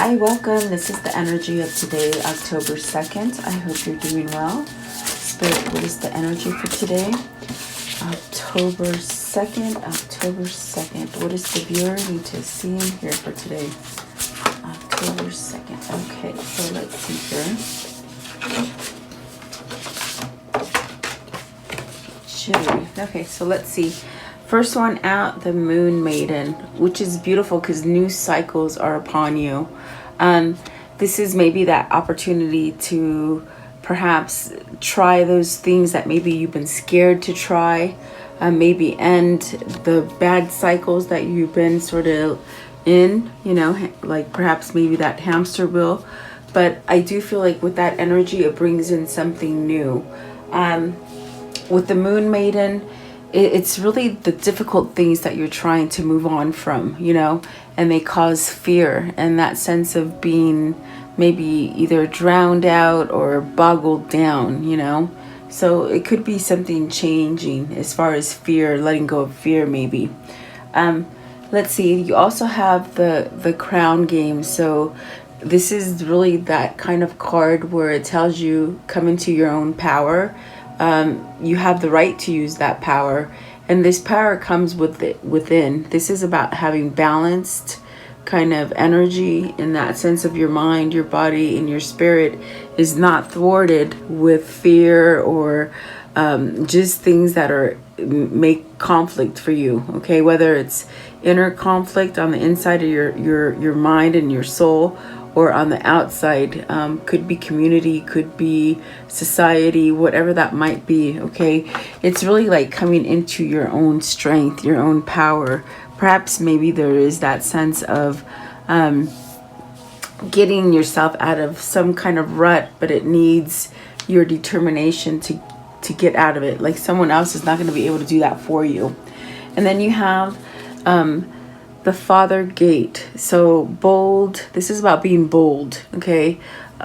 Hi, welcome. This is the energy of today, October 2nd. I hope you're doing well. Spirit, what is the energy for today? October 2nd, October 2nd. What does the viewer need to see and hear for today? October 2nd. Okay, so let's see here. Jittery. Okay, so let's see. First one out, the Moon Maiden, which is beautiful because new cycles are upon you. This is maybe that opportunity to perhaps try those things that maybe you've been scared to try. Maybe end the bad cycles that you've been sort of in, you know, like perhaps maybe that hamster wheel. But I do feel like with that energy, it brings in something new. With the Moon Maiden, it's really the difficult things that you're trying to move on from, you know, and they cause fear and that sense of being maybe either drowned out or boggled down, you know. So it could be something changing as far as fear, letting go of fear maybe. Let's see, you also have the crown game. So this is really that kind of card where it tells you come into your own power. You have the right to use that power, and this power comes with it within. This is about having balanced kind of energy in that sense of your mind, your body, and your spirit is not thwarted with fear or just things that are make conflict for you. Okay, whether it's inner conflict on the inside of your mind and your soul, or on the outside, could be community, could be society, whatever that might be. Okay, it's really like coming into your own strength, your own power. Perhaps maybe there is that sense of getting yourself out of some kind of rut, but it needs your determination to get out of it. Like someone else is not going to be able to do that for you. And then you have the Father Gate. So bold, this is about being bold. Okay,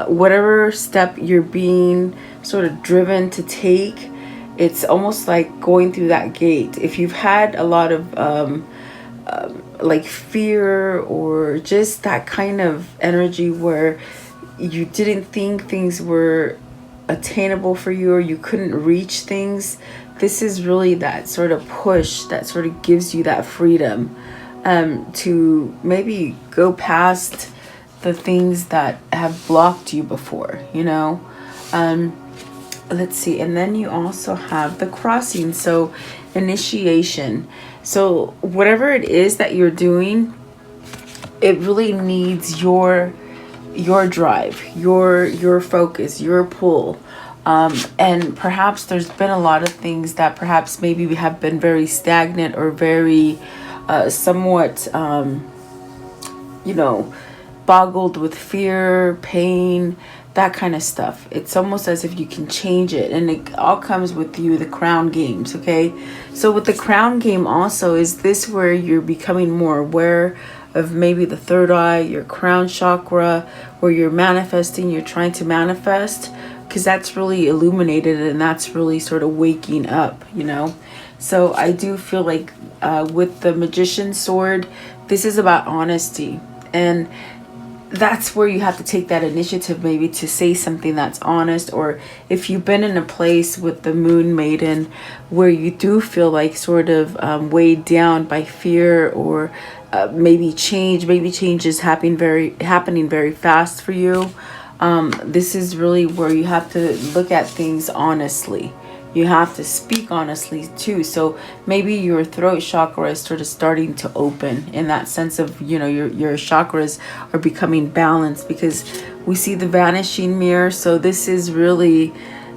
whatever step you're being sort of driven to take, it's almost like going through that gate. If you've had a lot of like fear or just that kind of energy where you didn't think things were attainable for you or you couldn't reach things, this is really that sort of push that sort of gives you that freedom to maybe go past the things that have blocked you before, you know. Let's see, and then you also have the crossing, so initiation. So whatever it is that you're doing, it really needs your drive, your focus, your pull. And perhaps there's been a lot of things that perhaps maybe we have been very stagnant or very somewhat, you know, boggled with fear, pain, that kind of stuff. It's almost as if you can change it, and it all comes with you, the crown games. Okay, so with the crown game also, is this where you're becoming more aware of maybe the third eye, your crown chakra, where you're manifesting, you're trying to manifest, because that's really illuminated and that's really sort of waking up, you know. So I do feel like with the Magician's sword, this is about honesty, and that's where you have to take that initiative maybe to say something that's honest. Or if you've been in a place with the Moon Maiden where you do feel like sort of weighed down by fear, or maybe change is happening very fast for you, this is really where you have to look at things honestly. You have to speak honestly too. So maybe your throat chakra is sort of starting to open in that sense of, you know, your chakras are becoming balanced, because we see the vanishing mirror. So this is really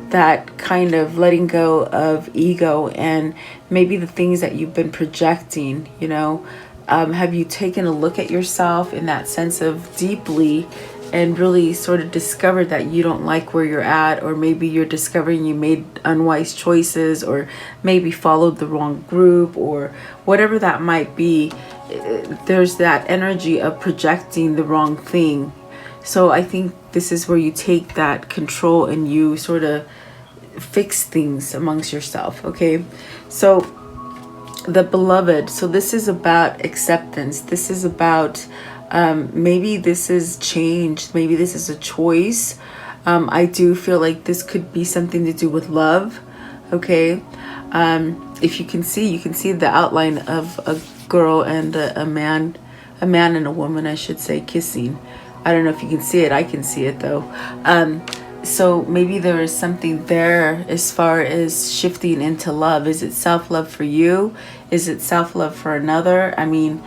that kind of letting go of ego and maybe the things that you've been projecting, you know. Have you taken a look at yourself in that sense of deeply and really sort of discovered that you don't like where you're at, or maybe you're discovering you made unwise choices, or maybe followed the wrong group, or whatever that might be. There's that energy of projecting the wrong thing. So I think this is where you take that control and you sort of fix things amongst yourself. Okay, so the Beloved, so this is about acceptance. This is about Maybe this is change. Maybe this is a choice. I do feel like this could be something to do with love. Okay. If you can see the outline of a girl and a man and a woman, I should say, kissing. I don't know if you can see it. I can see it though. So maybe there is something there as far as shifting into love. Is it self-love for you? Is it self-love for another? I mean,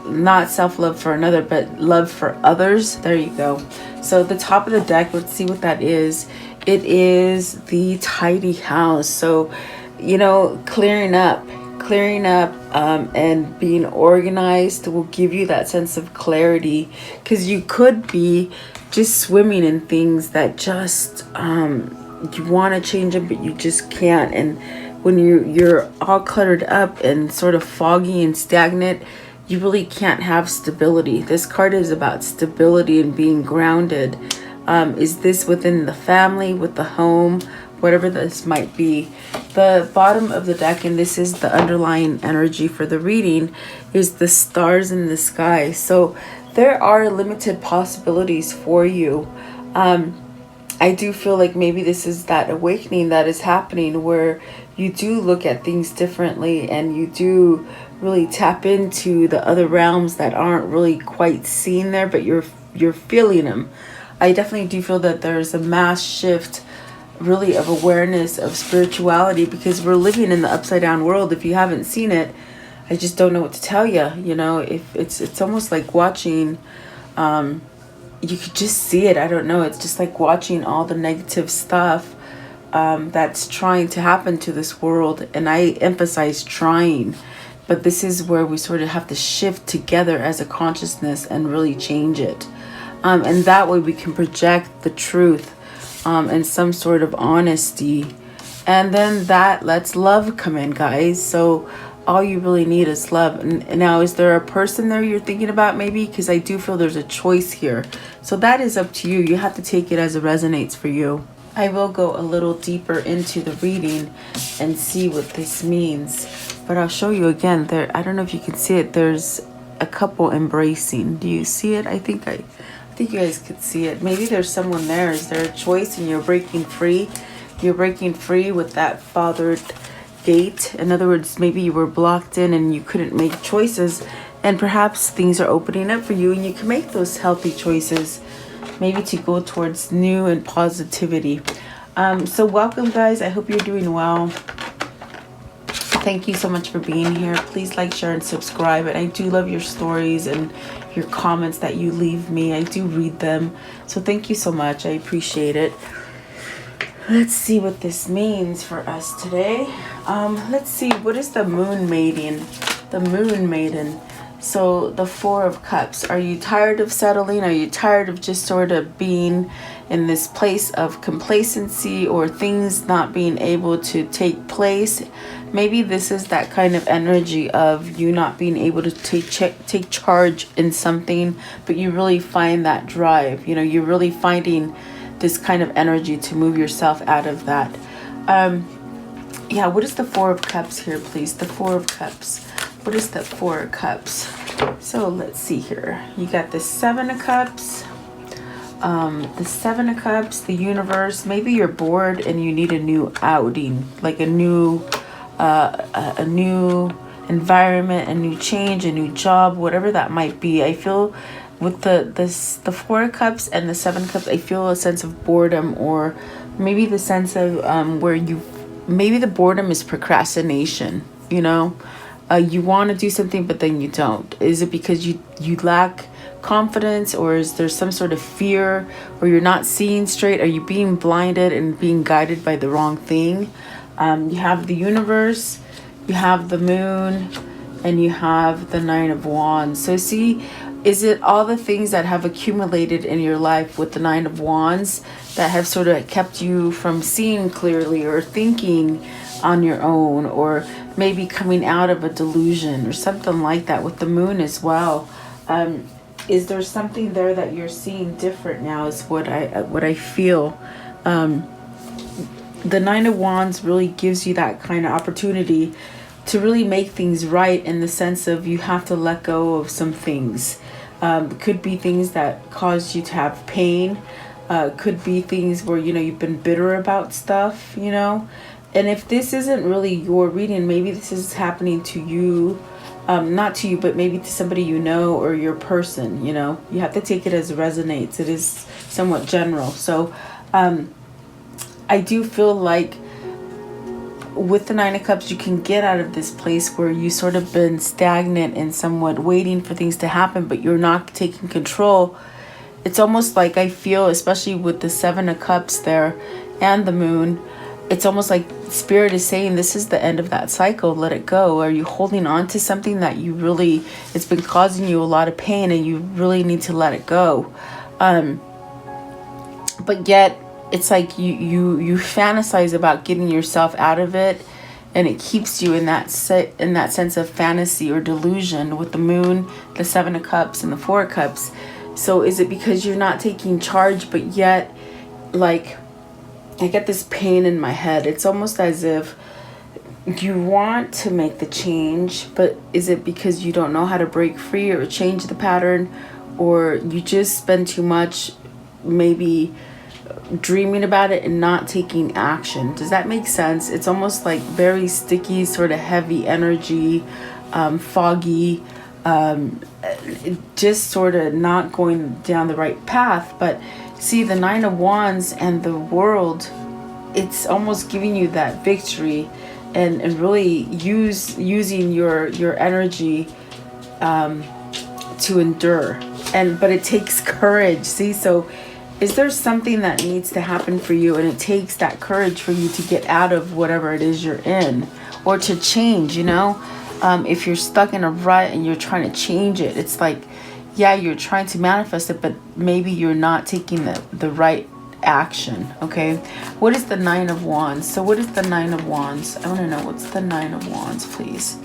not self-love for another, but love for others. There you go. So the top of the deck, let's see what that is. It is the tidy house. So, you know, clearing up and being organized will give you that sense of clarity, because you could be just swimming in things that just you want to change them, but you just can't. And when you're all cluttered up and sort of foggy and stagnant, you really can't have stability. This card is about stability and being grounded. Is this within the family, with the home, whatever this might be? The bottom of the deck, and this is the underlying energy for the reading, is the stars in the sky. So there are limited possibilities for you. I do feel like maybe this is that awakening that is happening, where you do look at things differently and you do really tap into the other realms that aren't really quite seen there, but you're feeling them. I definitely do feel that there's a mass shift really of awareness of spirituality, because we're living in the upside down world. If you haven't seen it, I just don't know what to tell you. You know, if it's almost like watching, you could just see it. I don't know. It's just like watching all the negative stuff that's trying to happen to this world. And I emphasize trying, but this is where we sort of have to shift together as a consciousness and really change it. And that way we can project the truth and some sort of honesty. And then that lets love come in, guys. So all you really need is love. And now, is there a person there you're thinking about maybe? Because I do feel there's a choice here. So that is up to you. You have to take it as it resonates for you. I will go a little deeper into the reading and see what this means. But I'll show you again. There, I don't know if you can see it. There's a couple embracing. Do you see it? I think you guys could see it. Maybe there's someone there. Is there a choice and you're breaking free? You're breaking free with that fathered gate. In other words, maybe you were blocked in and you couldn't make choices, and perhaps things are opening up for you and you can make those healthy choices, maybe to go towards new and positivity. So welcome, guys. I hope you're doing well. Thank you so much for being here. Please like, share, and subscribe. And I do love your stories and your comments that you leave me. I do read them. So thank you so much. I appreciate it. Let's see what this means for us today. Let's see. What is the Moon Maiden? The Moon Maiden. So the Four of Cups. Are you tired of settling? Are you tired of just sort of being in this place of complacency or things not being able to take place? Maybe this is that kind of energy of you not being able to take charge in something, but you really find that drive. You know, you're really finding this kind of energy to move yourself out of that. Yeah, what is the Four of Cups here, please? The Four of Cups. What is the Four of Cups? So let's see here. You got the Seven of Cups. The Seven of Cups, the universe. Maybe you're bored and you need a new outing, like a new environment, a new change, a new job, whatever that might be. I feel with the Four of Cups and the Seven of Cups, I feel a sense of boredom, or maybe the sense of where maybe the boredom is procrastination. You know, you want to do something but then you don't. Is it because you lack confidence, or is there some sort of fear, or you're not seeing straight? Are you being blinded and being guided by the wrong thing? You have the universe, you have the moon, and you have the Nine of Wands. So see, is it all the things that have accumulated in your life with the Nine of Wands that have sort of kept you from seeing clearly or thinking on your own, or maybe coming out of a delusion or something like that with the moon as well? Is there something there that you're seeing different now, is what I feel. The Nine of Wands really gives you that kind of opportunity to really make things right, in the sense of you have to let go of some things. Could be things that caused you to have pain. Could be things where, you've been bitter about stuff, And if this isn't really your reading, maybe this is happening to you. Not to you, but maybe to somebody or your person, You have to take it as it resonates. It is somewhat general. So I do feel like with the Nine of Cups, you can get out of this place where you sort of been stagnant and somewhat waiting for things to happen, but you're not taking control. It's almost like I feel, especially with the Seven of Cups there and the Moon, it's almost like Spirit is saying this is the end of that cycle. Let it go. Are you holding on to something that it's been causing you a lot of pain and you really need to let it go? But yet it's like you fantasize about getting yourself out of it, and it keeps you in that sense of fantasy or delusion with the Moon, the Seven of Cups, and the Four of Cups. So is it because you're not taking charge, but yet, like, I get this pain in my head. It's almost as if you want to make the change, but is it because you don't know how to break free or change the pattern, or you just spend too much maybe dreaming about it and not taking action? Does that make sense? It's almost like very sticky, sort of heavy energy, foggy, just sort of not going down the right path. But see, the Nine of Wands and the World, it's almost giving you that victory, and really using your energy to endure. But it takes courage. See, so is there something that needs to happen for you, and it takes that courage for you to get out of whatever it is you're in, or to change, if you're stuck in a rut and you're trying to change it, it's like, yeah, you're trying to manifest it, but maybe you're not taking the right action. Okay, what is the Nine of Wands? So what is the Nine of Wands? I want to know, what's the Nine of Wands, please?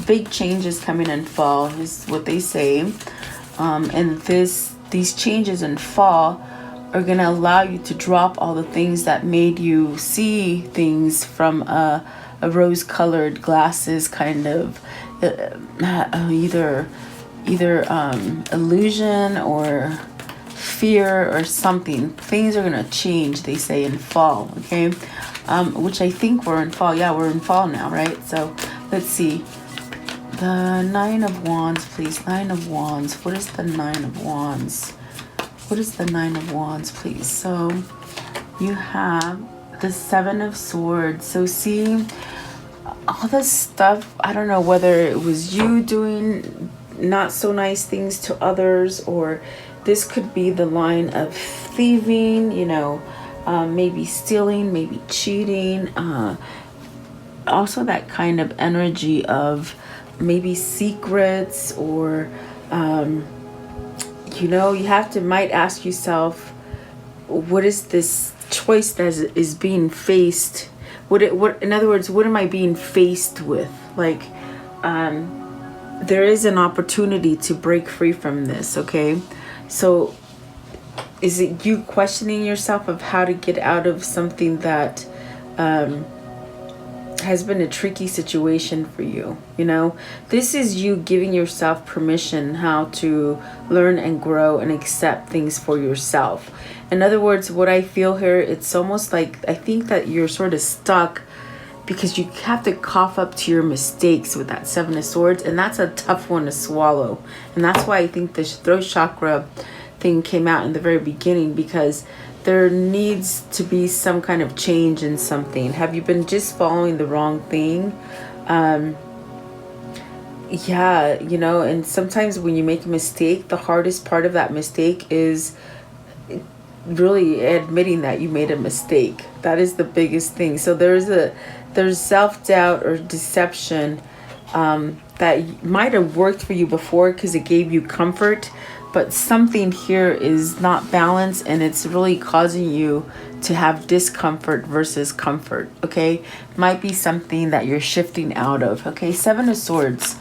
Big changes coming in fall is what they say. And these changes in fall are going to allow you to drop all the things that made you see things from a rose-colored glasses kind of either illusion or fear or something. Things are going to change, they say, in fall. Okay, which I think we're in fall. Yeah, we're in fall now, right? So let's see. The Nine of Wands, please. Nine of Wands. What is the Nine of Wands? What is the Nine of Wands, please? So you have the Seven of Swords. So see, all this stuff, I don't know whether it was you doing not so nice things to others, or this could be the line of thieving, maybe stealing, maybe cheating. Also that kind of energy of maybe secrets, or might ask yourself, what is this choice that is being faced? What in other words, what am I being faced with? Like, there is an opportunity to break free from this. Okay, so is it you questioning yourself of how to get out of something that has been a tricky situation for you? This is you giving yourself permission how to learn and grow and accept things for yourself. In other words, what I feel here, it's almost like I think that you're sort of stuck because you have to cough up to your mistakes with that Seven of Swords, and that's a tough one to swallow. And that's why I think the throat chakra thing came out in the very beginning, because there needs to be some kind of change in something. Have you been just following the wrong thing? And sometimes when you make a mistake, the hardest part of that mistake is really admitting that you made a mistake. That is the biggest thing. So there's self-doubt or deception that might have worked for you before because it gave you comfort, but something here is not balanced, and it's really causing you to have discomfort versus comfort. Okay, might be something that you're shifting out of. Okay, Seven of Swords.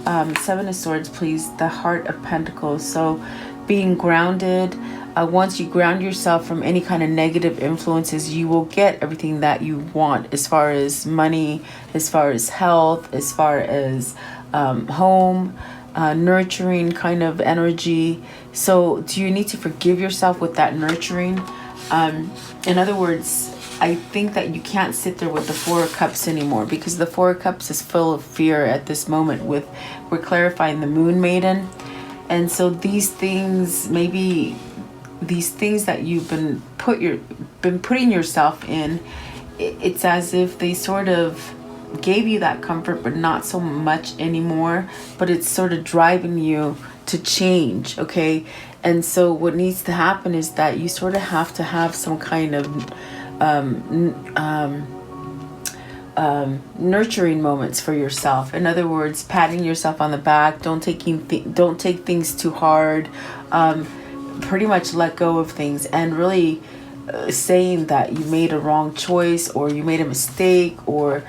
Seven of Swords, please. The Heart of Pentacles. So being grounded. Once you ground yourself from any kind of negative influences, you will get everything that you want, as far as money, as far as health, as far as home, nurturing kind of energy. So do you need to forgive yourself with that nurturing? In other words, I think that you can't sit there with the Four of Cups anymore, because the Four of Cups is full of fear at this moment. We're clarifying the Moon Maiden. And so these things, maybe these things that you've been putting yourself in, it's as if they sort of gave you that comfort, but not so much anymore. But it's sort of driving you to change, okay? And so what needs to happen is that you sort of have to have some kind of nurturing moments for yourself. In other words, patting yourself on the back. Don't take things too hard. Pretty much let go of things, and really saying that you made a wrong choice, or you made a mistake, or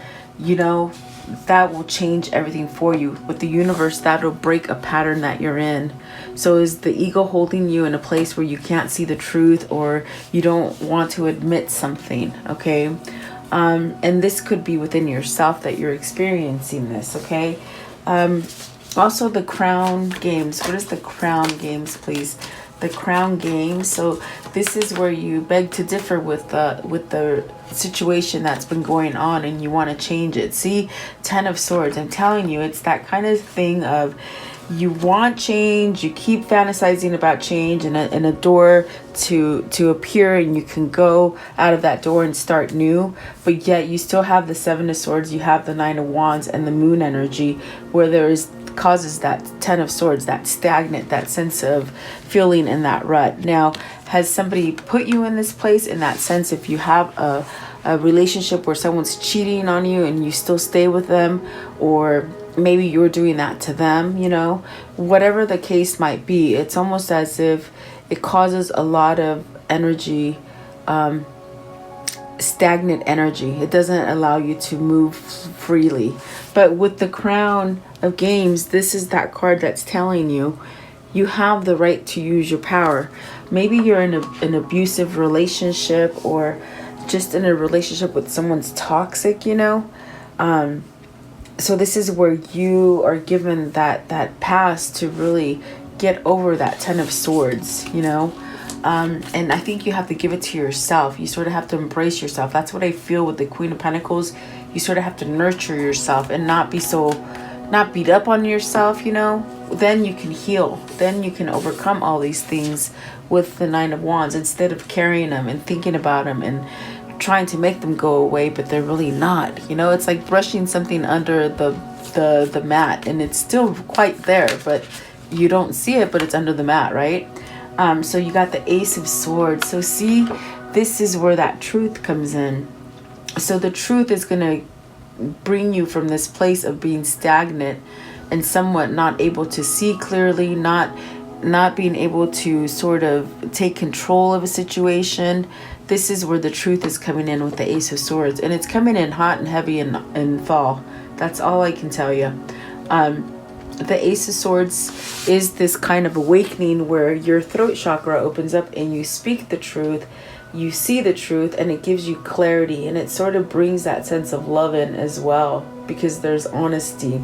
that will change everything for you. With the universe, that'll break a pattern that you're in. So is the ego holding you in a place where you can't see the truth, or you don't want to admit something, okay? And this could be within yourself that you're experiencing this, okay? Also, the crown games. What is the crown games, please? The crown games. So this is where you beg to differ with the situation that's been going on, and you want to change it. See, Ten of Swords. I'm telling you, it's that kind of thing of you want change, you keep fantasizing about change, and a door to appear, and you can go out of that door and start new. But yet you still have the Seven of Swords, you have the Nine of Wands, and the Moon energy, where causes that Ten of Swords, that stagnant, that sense of feeling in that rut. Now, has somebody put you in this place in that sense? If you have a relationship where someone's cheating on you and you still stay with them, or maybe you're doing that to them, whatever the case might be, it's almost as if it causes a lot of energy, stagnant energy. It doesn't allow you to move freely. But with the Crown of Games, this is that card that's telling you you have the right to use your power. Maybe you're in an abusive relationship, or just in a relationship with someone's toxic, so this is where you are given that pass to really get over that Ten of Swords, and I think you have to give it to yourself. You sort of have to embrace yourself. That's what I feel with the Queen of Pentacles. You sort of have to nurture yourself and not beat up on yourself, Then you can heal. Then you can overcome all these things with the Nine of Wands, instead of carrying them and thinking about them and trying to make them go away, but they're really not. It's like brushing something under the mat, and it's still quite there, but you don't see it, but it's under the mat, right? So you got the Ace of Swords. So see, this is where that truth comes in. So the truth is going to bring you from this place of being stagnant and somewhat not able to see clearly, not being able to sort of take control of a situation. This is where the truth is coming in with the Ace of Swords, and it's coming in hot and heavy in fall. That's all I can tell you. The Ace of Swords is this kind of awakening where your throat chakra opens up and you speak the truth, you see the truth, and it gives you clarity, and it sort of brings that sense of love in as well, because there's honesty.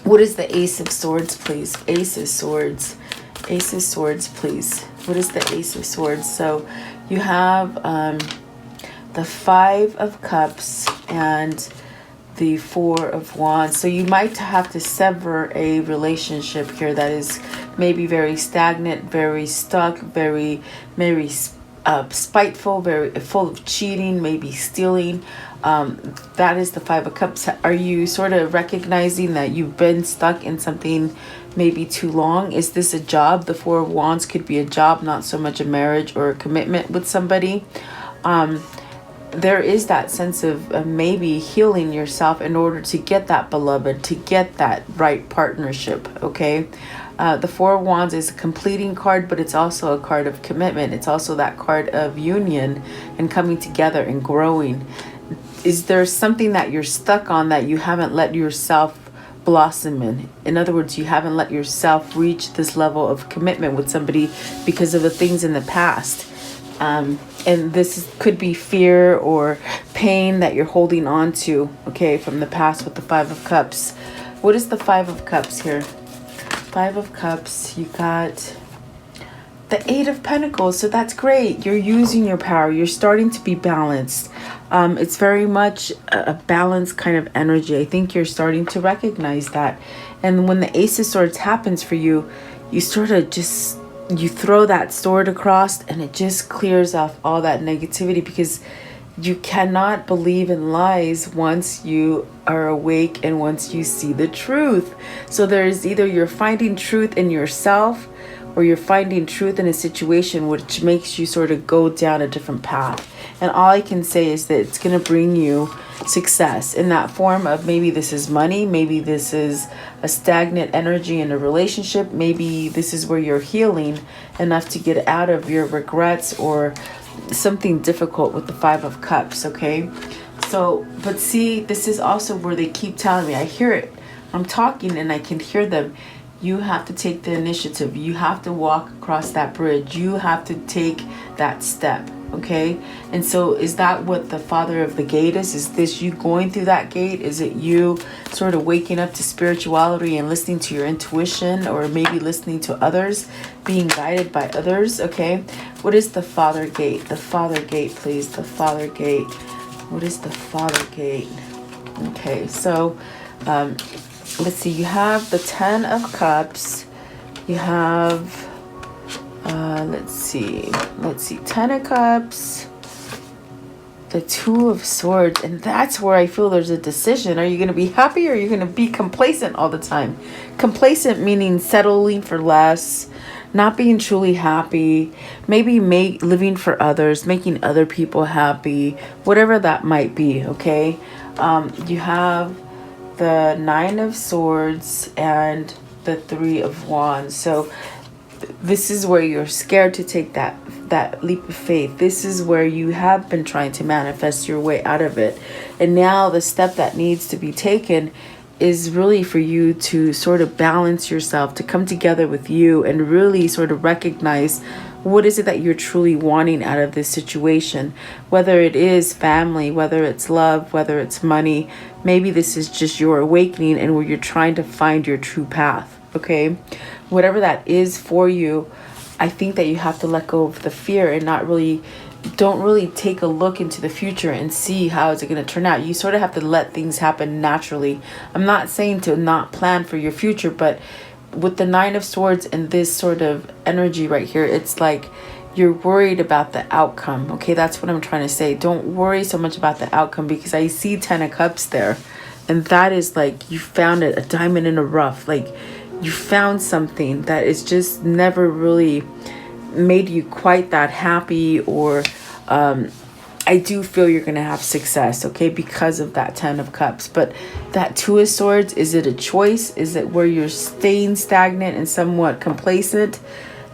What is the Ace of Swords, please? Ace of Swords. Ace of Swords, please. What is the Ace of Swords? So you have the Five of Cups and the Four of Wands. So you might have to sever a relationship here that is maybe very stagnant, very stuck, very spiteful, very full of cheating, maybe stealing. That is the Five of Cups. Are you sort of recognizing that you've been stuck in something maybe too long? Is this a job? The Four of Wands could be a job, not so much a marriage or a commitment with somebody. There is that sense of maybe healing yourself in order to get that beloved, to get that right partnership, okay? The Four of Wands is a completing card, but it's also a card of commitment. It's also that card of union and coming together and growing. Is there something that you're stuck on that you haven't let yourself blossom in? In other words, you haven't let yourself reach this level of commitment with somebody because of the things in the past. And could be fear or pain that you're holding on to, okay, from the past with the Five of Cups. What is the Five of Cups here? Five of Cups, you got the Eight of Pentacles. So that's great. You're using your power. You're starting to be balanced. It's very much a balanced kind of energy. I think you're starting to recognize that. And when the Ace of Swords happens for you, you sort of just, you throw that sword across and it just clears off all that negativity, because you cannot believe in lies once you are awake and once you see the truth. So there's either you're finding truth in yourself or you're finding truth in a situation, which makes you sort of go down a different path. And all I can say is that it's going to bring you success in that form of, maybe this is money, maybe this is a stagnant energy in a relationship, maybe this is where you're healing enough to get out of your regrets or something difficult with the Five of Cups, okay? So, but see, this is also where they keep telling me, I hear it, I'm talking and I can hear them. You have to take the initiative. You have to walk across that bridge. You have to take that step, okay? And so is that what the Father of the Gate is? Is this you going through that gate? Is it you sort of waking up to spirituality and listening to your intuition, or maybe listening to others, being guided by others, okay? What is the Father Gate? The Father Gate, please. The Father Gate. What is the Father Gate? Okay, so let's see, you have the Ten of Cups, you have let's see, Ten of Cups, the Two of Swords, and that's where I feel there's a decision. Are you going to be happy, or are you going to be complacent all the time? Complacent meaning settling for less, not being truly happy, maybe living for others, making other people happy, whatever that might be, okay? You have the Nine of Swords and the Three of Wands. So this is where you're scared to take that leap of faith. This is where you have been trying to manifest your way out of it. And now the step that needs to be taken is really for you to sort of balance yourself, to come together with you and really sort of recognize what is it that you're truly wanting out of this situation, whether it is family, whether it's love, whether it's money. Maybe this is just your awakening and where you're trying to find your true path, okay? Whatever that is for you, I think that you have to let go of the fear and don't really take a look into the future and see how is it going to turn out. You sort of have to let things happen naturally. I'm not saying to not plan for your future, but with the Nine of Swords and this sort of energy right here, it's like you're worried about the outcome, okay? That's what I'm trying to say. Don't worry so much about the outcome, because I see Ten of Cups there, and that is like you found it, a diamond in a rough. Like you found something that is just never really made you quite that happy, or I do feel you're going to have success, okay, because of that Ten of Cups. But that Two of Swords, is it a choice? Is it where you're staying stagnant and somewhat complacent?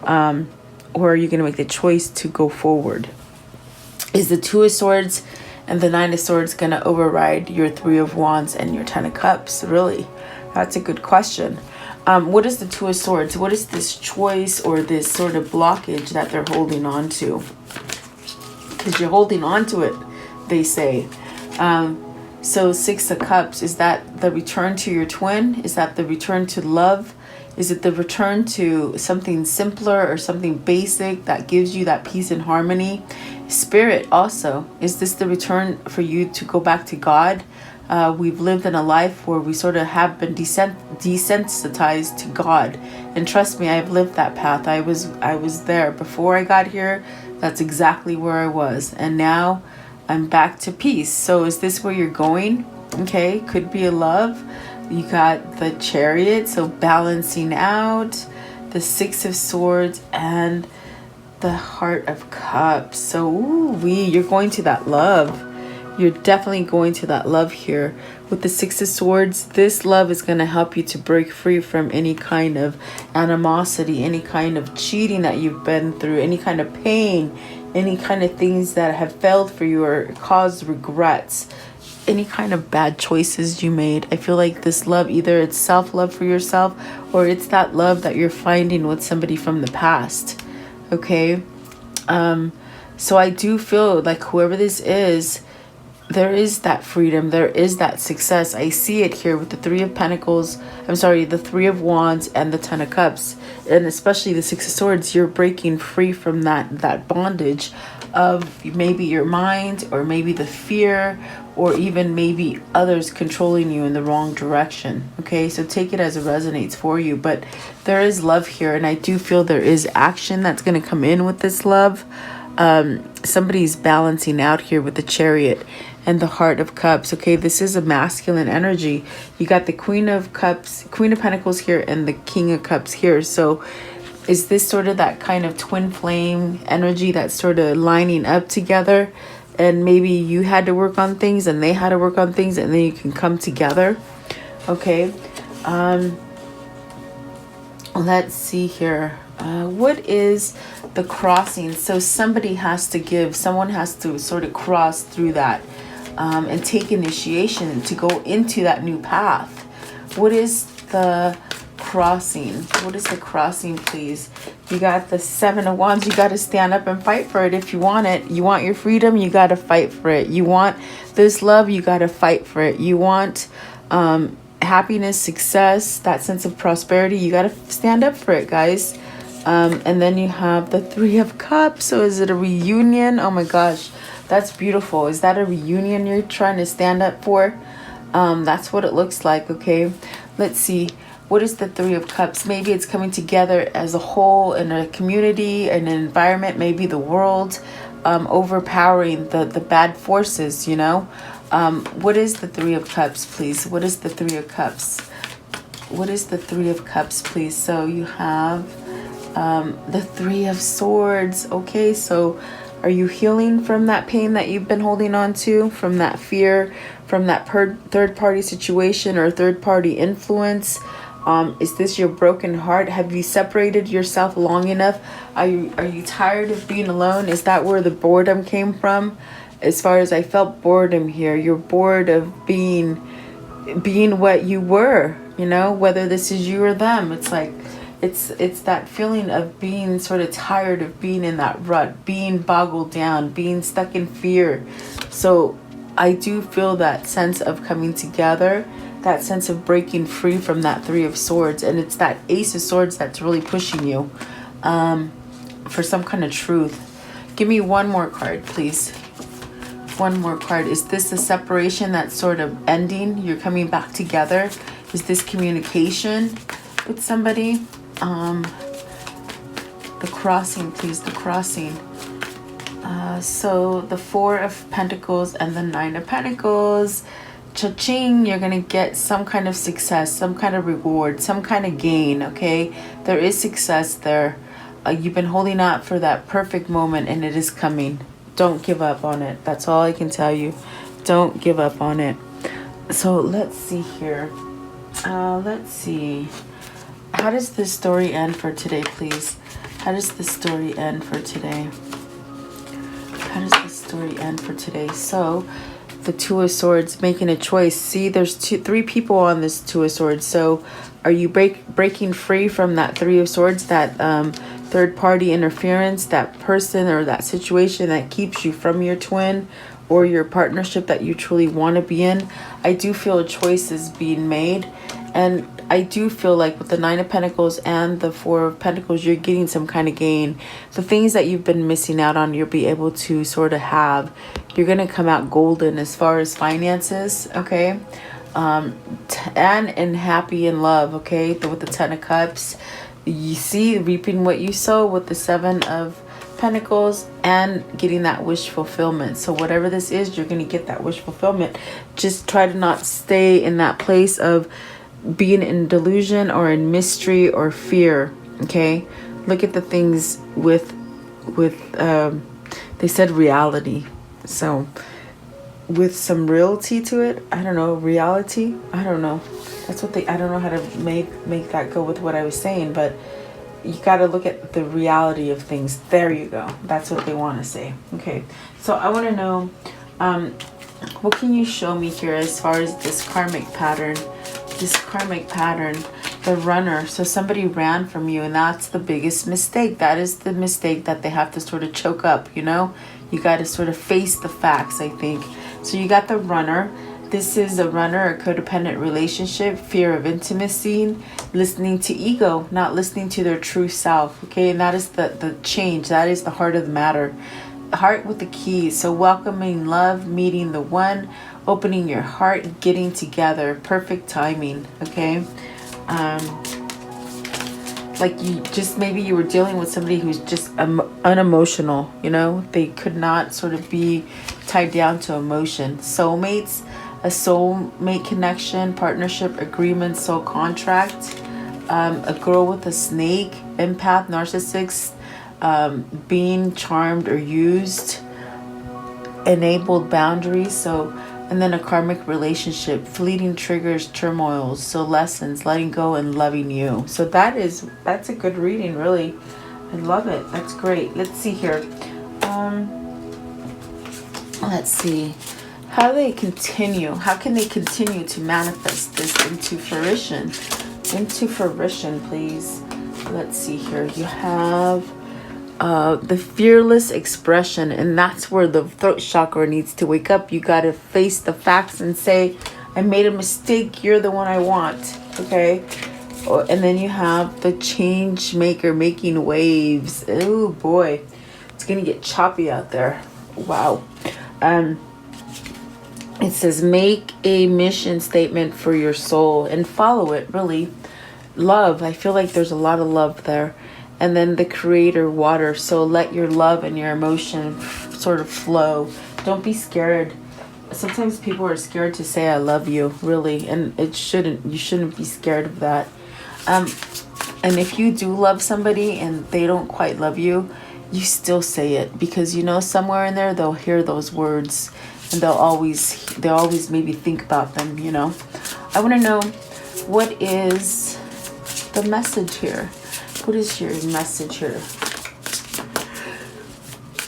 Or are you going to make the choice to go forward? Is the Two of Swords and the Nine of Swords going to override your Three of Wands and your Ten of Cups? Really? That's a good question. What is the Two of Swords? What is this choice or this sort of blockage that they're holding on to? Because you're holding on to it, they say. So Six of Cups, is that the return to your twin? Is that the return to love? Is it the return to something simpler or something basic that gives you that peace and harmony? Spirit also, is this the return for you to go back to God? We've lived in a life where we sort of have been desensitized to God. And trust me, I've lived that path. I was there before I got here. That's exactly where I was. And now I'm back to peace. So is this where you're going? Okay, could be a love. You got the Chariot, so balancing out, the Six of Swords, and the Heart of Cups. So you're going to that love. You're definitely going to that love here. With the Six of Swords, this love is going to help you to break free from any kind of animosity, any kind of cheating that you've been through, any kind of pain, any kind of things that have failed for you or caused regrets, any kind of bad choices you made. I feel like this love, either it's self-love for yourself or it's that love that you're finding with somebody from the past. Okay. So I do feel like whoever this is, there is that freedom, there is that success. I see it here with the Three of Pentacles, I'm sorry, the Three of Wands and the Ten of Cups, and especially the Six of Swords. You're breaking free from that bondage of maybe your mind, or maybe the fear, or even maybe others controlling you in the wrong direction. Okay, so take it as it resonates for you, but there is love here, and I do feel there is action that's going to come in with this love. Somebody's balancing out here with the Chariot and the Heart of Cups. Okay, this is a masculine energy. You got the Queen of Cups, Queen of Pentacles here, and the King of Cups here. So is this sort of that kind of twin flame energy that's sort of lining up together? And maybe you had to work on things and they had to work on things, and then you can come together. Okay, let's see here. What is the crossing? So somebody has to give, someone has to sort of cross through that, and take initiation to go into that new path. What is the crossing? What is the crossing, please? You got the Seven of Wands. You got to stand up and fight for it if you want it. You want your freedom, you got to fight for it. You want this love, you got to fight for it. You want happiness, success, that sense of prosperity, you got to stand up for it, guys. And then you have the Three of Cups. So is it a reunion? Oh my gosh, that's beautiful. Is that a reunion you're trying to stand up for? That's what it looks like. Okay, let's see. What is the Three of Cups? Maybe it's coming together as a whole in a community, in an environment, maybe the world, overpowering the bad forces, you know. What is the Three of Cups, please? What is the Three of Cups? What is the Three of Cups, please? So you have the Three of Swords. Okay, so are you healing from that pain that you've been holding on to, from that fear, from that third-party situation or third-party influence? Is this your broken heart? Have you separated yourself long enough? Are you tired of being alone? Is that where the boredom came from? As far as I felt boredom here, you're bored of being what you were, you know, whether this is you or them. It's like it's that feeling of being sort of tired of being in that rut, being boggled down, being stuck in fear. So I do feel that sense of coming together, that sense of breaking free from that Three of Swords. And it's that Ace of Swords that's really pushing you for some kind of truth. Give me one more card, please. One more card. Is this the separation that's sort of ending? You're coming back together. Is this communication with somebody? The crossing, please. The crossing. So the Four of Pentacles and the Nine of Pentacles. Cha-ching, you're going to get some kind of success, some kind of reward, some kind of gain, okay? There is success there. You've been holding out for that perfect moment, and it is coming. Don't give up on it. That's all I can tell you. Don't give up on it. So let's see here. Let's see. How does this story end for today, please? How does the story end for today? How does the story end for today? So the Two of Swords, making a choice. See, there's three people on this Two of Swords. So are you breaking free from that Three of Swords, that third-party interference, that person or that situation that keeps you from your twin or your partnership that you truly want to be in? I do feel a choice is being made, and I do feel like with the Nine of Pentacles and the Four of Pentacles, you're getting some kind of gain. The things that you've been missing out on, you'll be able to sort of have. You're going to come out golden as far as finances, okay? And happy in love, okay? With the Ten of Cups. You see, reaping what you sow with the Seven of Pentacles and getting that wish fulfillment. So whatever this is, you're going to get that wish fulfillment. Just try to not stay in that place of being in delusion or in mystery or fear, okay? Look at the things with they said reality. So with some reality to it, I don't know, reality, I don't know. That's what I don't know how to make that go with what I was saying, but you got to look at the reality of things. There you go. That's what they want to say. Okay. So I want to know, what can you show me here as far as this karmic pattern? This karmic pattern. the runner. So somebody ran from you, and that's the biggest mistake. That is the mistake that they have to sort of choke up, you know? You got to sort of face the facts, I think. So you got the runner. This is a runner, a codependent relationship, fear of intimacy, listening to ego, not listening to their true self, okay? And that is the change. That is the heart of the matter. Heart with the keys. So welcoming love, meeting the one, opening your heart, getting together. Perfect timing, okay? Like you just, maybe you were dealing with somebody who's just unemotional, you know? They could not sort of be tied down to emotion. Soulmates, a soulmate connection, partnership, agreement, soul contract. A girl with a snake, empath, narcissist, being charmed or used, enabled boundaries. So, and then a karmic relationship, fleeting triggers, turmoils, so lessons, letting go and loving you. So that's a good reading, really. I love it. That's great. Let's see here. Let's see. How do they continue? How can they continue to manifest this into fruition? Into fruition, please. Let's see here. You have the fearless expression, and that's where the throat chakra needs to wake up. You got to face the facts and say, I made a mistake, you're the one I want, okay? And then you have the change maker, making waves. Oh boy, it's gonna get choppy out there. Wow. It says make a mission statement for your soul and follow it. Really, love, I feel like there's a lot of love there. And then the creator, water. So let your love and your emotion sort of flow. Don't be scared. Sometimes people are scared to say I love you, really, and you shouldn't be scared of that. And if you do love somebody and they don't quite love you, you still say it, because you know somewhere in there they'll hear those words and they'll always maybe think about them, you know. I want to know, what is the message here? What is your message here?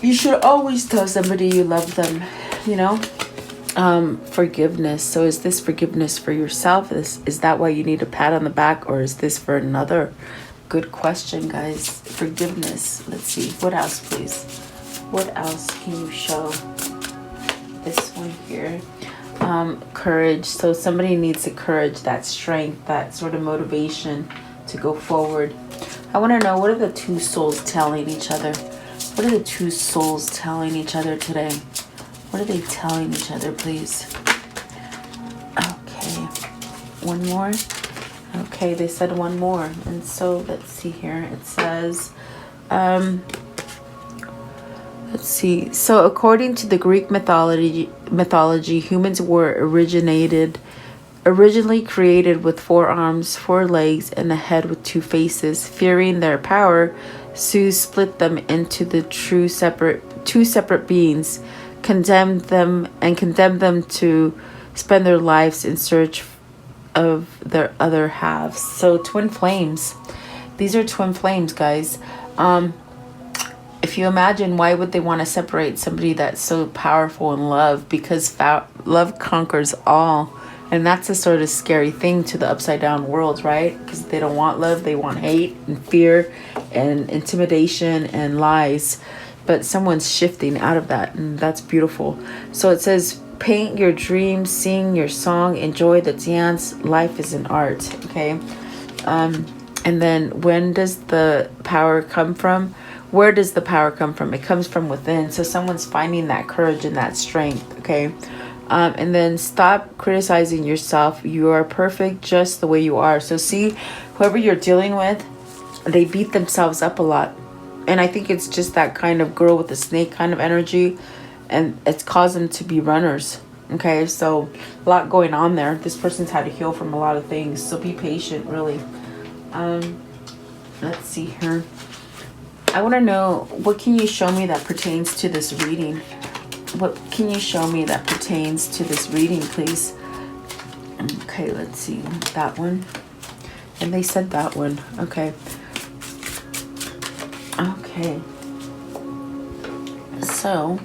You should always tell somebody you love them, you know. Forgiveness. So is this forgiveness for yourself? Is that why you need a pat on the back, or is this for another? Good question, guys. Forgiveness. Let's see. What else, please? What else can you show? This one here. Courage. So somebody needs the courage, that strength, that sort of motivation to go forward. I want to know, what are the two souls telling each other? What are the two souls telling each other today? What are they telling each other, please? Okay. One more. Okay, they said one more. And so let's see here. It says, let's see. So according to the Greek mythology, humans were originally created with 4 arms, 4 legs, and a head with 2 faces. Fearing their power, Zeus split them into the two separate beings, condemned them to spend their lives in search of their other halves. So twin flames. These are twin flames, guys. If you imagine, why would they want to separate somebody that's so powerful in love? Because love conquers all. And that's a sort of scary thing to the upside down world, right? Because they don't want love, they want hate and fear and intimidation and lies. But someone's shifting out of that, and that's beautiful. So it says, paint your dreams, sing your song, enjoy the dance. Life is an art, okay? And then when does the power come from? Where does the power come from? It comes from within. So someone's finding that courage and that strength, okay? And then stop criticizing yourself. You are perfect just the way you are. So see, whoever you're dealing with, they beat themselves up a lot. And I think it's just that kind of girl with the snake kind of energy. And it's caused them to be runners. Okay, so a lot going on there. This person's had to heal from a lot of things. So be patient, really. Let's see here. I want to know, what can you show me that pertains to this reading? What can you show me that pertains to this reading, please? Okay, let's see. That one. And they said that one. Okay. Okay. So,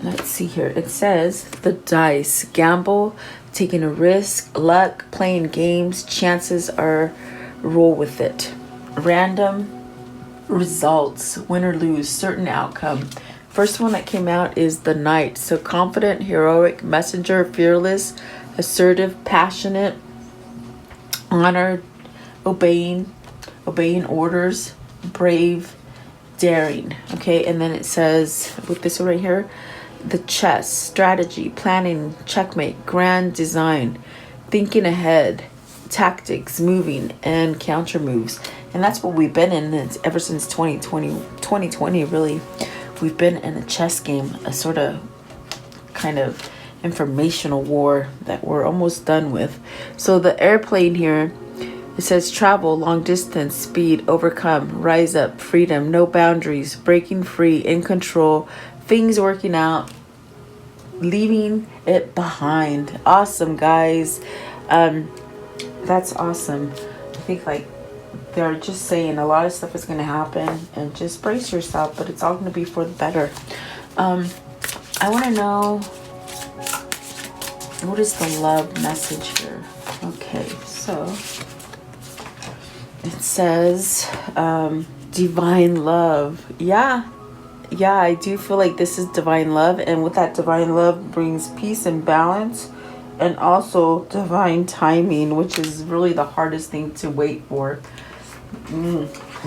let's see here. It says, the dice. Gamble taking a risk, luck, playing games, chances are roll with it. Random results, win or lose, certain outcome. First one that came out is the Knight. So confident, heroic, messenger, fearless, assertive, passionate, honored, obeying orders, brave, daring. Okay, and then it says with this one right here, the Chess, strategy, planning, checkmate, grand design, thinking ahead, tactics, moving, and counter moves. And that's what we've been in ever since 2020 really. We've been in a chess game, a sort of kind of informational war that we're almost done with. So the airplane here, it says travel, long distance, speed, overcome, rise up, freedom, no boundaries, breaking free, in control, things working out, leaving it behind. Awesome, guys. That's awesome. I think like they're just saying a lot of stuff is going to happen, and just brace yourself, but it's all going to be for the better. I want to know, what is the love message here? Okay, so it says divine love. Yeah, I do feel like this is divine love, and with that divine love brings peace and balance, and also divine timing, which is really the hardest thing to wait for.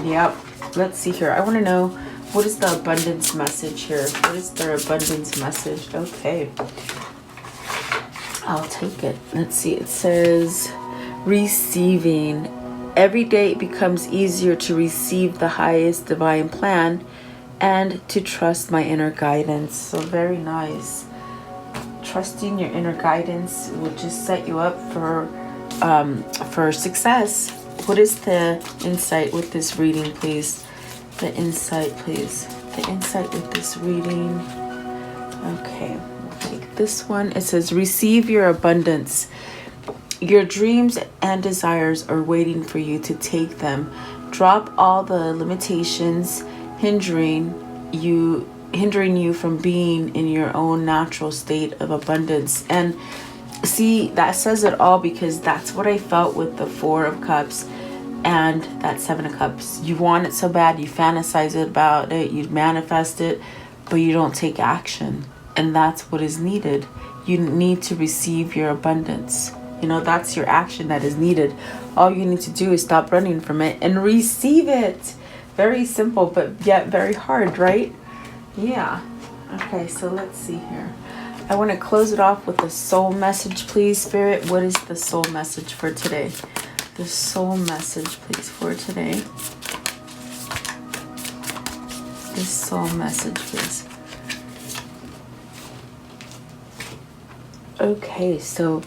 Yep. Let's see here. I want to know, what is the abundance message here? What is their abundance message? Okay, I'll take it. Let's see. It says receiving. Every day it becomes easier to receive the highest divine plan and to trust my inner guidance. So very nice. Trusting your inner guidance will just set you up for success. What is the insight with this reading, please? The insight, please. The insight with this reading. Okay, we'll take this one. It says, receive your abundance. Your dreams and desires are waiting for you to take them. Drop all the limitations hindering you from being in your own natural state of abundance. And see, that says it all, because that's what I felt with the Four of Cups and that Seven of Cups. You want it so bad, you fantasize about it, you manifest it, but you don't take action. And that's what is needed. You need to receive your abundance. You know, that's your action that is needed. All you need to do is stop running from it and receive it. Very simple, but yet very hard, right? Yeah. Okay, so let's see here. I want to close it off with a soul message, please, Spirit. What is the soul message for today? The soul message, please, for today. The soul message, please. Okay, so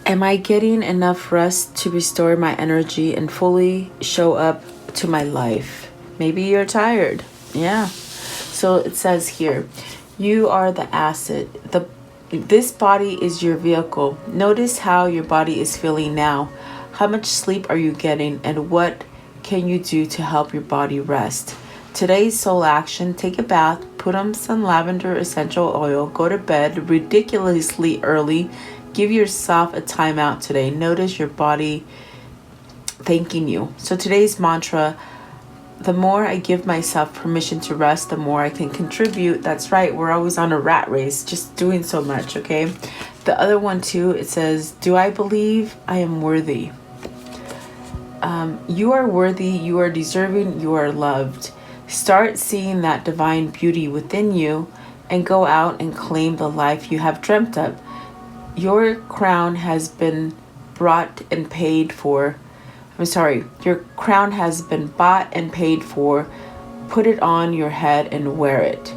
am I getting enough rest to restore my energy and fully show up to my life? Maybe you're tired. Yeah. So it says here, you are the asset. This body is your vehicle. Notice how your body is feeling now. How much sleep are you getting, and what can you do to help your body rest? Today's soul action: take a bath, put on some lavender essential oil, go to bed ridiculously early. Give yourself a timeout today. Notice your body thanking you. So today's mantra: the more I give myself permission to rest, the more I can contribute. That's right. We're always on a rat race, just doing so much, okay? The other one too, it says, do I believe I am worthy? You are worthy, you are deserving, you are loved. Start seeing that divine beauty within you and go out and claim the life you have dreamt of. Your crown has been bought and paid for. Your crown has been bought and paid for. Put it on your head and wear it.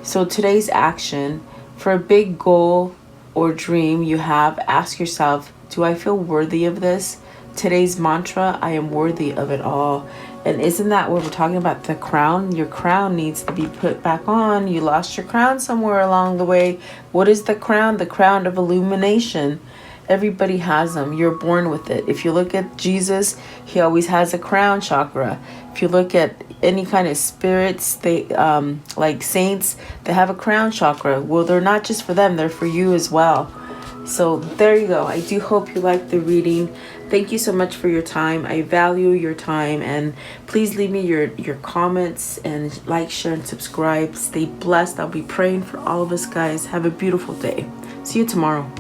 So today's action: for a big goal or dream you have, ask yourself, do I feel worthy of this? Today's mantra: I am worthy of it all. And isn't that what we're talking about? The crown? Your crown needs to be put back on. You lost your crown somewhere along the way. What is the crown? The crown of illumination. Everybody has them. You're born with it. If you look at Jesus, he always has a crown chakra. If you look at any kind of spirits, they like saints, they have a crown chakra. Well, they're not just for them, they're for you as well. So there you go. I do hope you liked the reading. Thank you so much for your time. I value your time, and please leave me your comments and like, share, and subscribe. Stay blessed. I'll be praying for all of us, guys. Have a beautiful day. See you tomorrow.